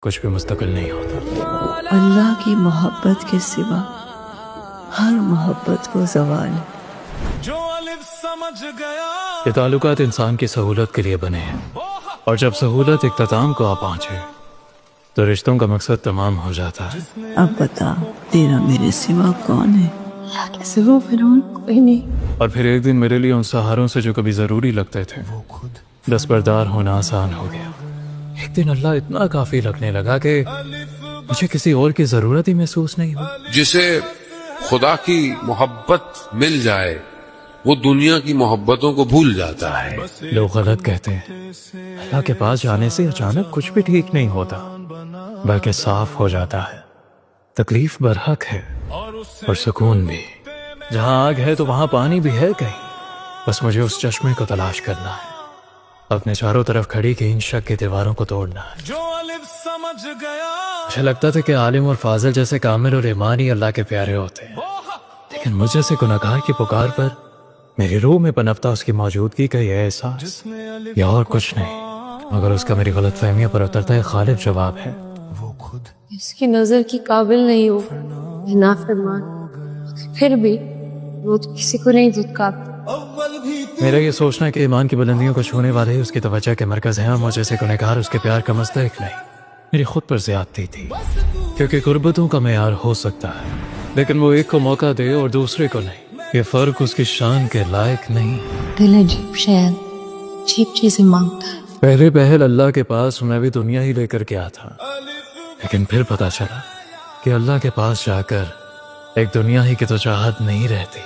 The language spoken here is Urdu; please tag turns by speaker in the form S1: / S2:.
S1: کچھ بھی مستقل نہیں ہوتا۔
S2: اللہ کی محبت کے سوا ہر محبت کو زوال ہے۔
S1: یہ تعلقات انسان کی سہولت کے لیے بنے ہیں، اور جب سہولت اختتام کو آ پہنچے تو رشتوں کا مقصد تمام ہو جاتا ہے۔
S2: اب بتا تیرا میرے سوا کون ہے؟ اللہ کے سوا فرعون کوئی نہیں۔
S1: اور پھر ایک دن میرے لیے ان سہاروں سے جو کبھی ضروری لگتے تھے دستبردار ہونا آسان ہو گیا۔ ایک دن اللہ اتنا کافی لگنے لگا کہ مجھے کسی اور کی ضرورت ہی محسوس نہیں ہوئی۔
S3: جسے خدا کی محبت مل جائے وہ دنیا کی محبتوں کو بھول جاتا ہے۔
S1: لوگ غلط کہتے ہیں، اللہ کے پاس جانے سے اچانک کچھ بھی ٹھیک نہیں ہوتا، بلکہ صاف ہو جاتا ہے۔ تکلیف برحق ہے اور سکون بھی۔ جہاں آگ ہے تو وہاں پانی بھی ہے کہیں، بس مجھے اس چشمے کو تلاش کرنا ہے، اپنے چاروں طرف کھڑی کی ان شک کی دیواروں کو توڑنا ہے۔ مجھے لگتا تھا کہ عالم اور فاضل جیسے کامل اور ایمانی اللہ کے پیارے ہوتے ہیں، لیکن مجھ جیسے گنہگار کی پکار پر میری روح میں پنپتا اس کی موجودگی کا یہ احساس، یا اور کچھ نہیں مگر اس کا میری غلط فہمیوں پر اترتا ایک غالب جواب ہے۔
S4: اس کی نظر کی قابل نہیں ہو، نافرمان، پھر بھی وہ تو کسی کو نہیں دھتکارتا۔
S1: میرا یہ سوچنا کہ ایمان کی بلندیوں کو چھونے والے ہی اس کی توجہ کے مرکز ہیں، اور مجھ جیسے گنہگار اس کے پیار کا مستحق نہیں، میری خود پر زیادتی تھی۔ کیونکہ قربتوں کا معیار ہو سکتا ہے، لیکن وہ ایک کو موقع دے اور دوسرے کو نہیں، یہ فرق اس کی شان کے لائق نہیں۔
S4: دل عجیب شاید عجیب چیزیں مانگتا ہے۔
S1: پہلے پہل اللہ کے پاس میں بھی دنیا ہی لے کر گیا تھا، لیکن پھر پتا چلا کہ اللہ کے پاس جا کر ایک دنیا ہی کی تو چاہت نہیں رہتی۔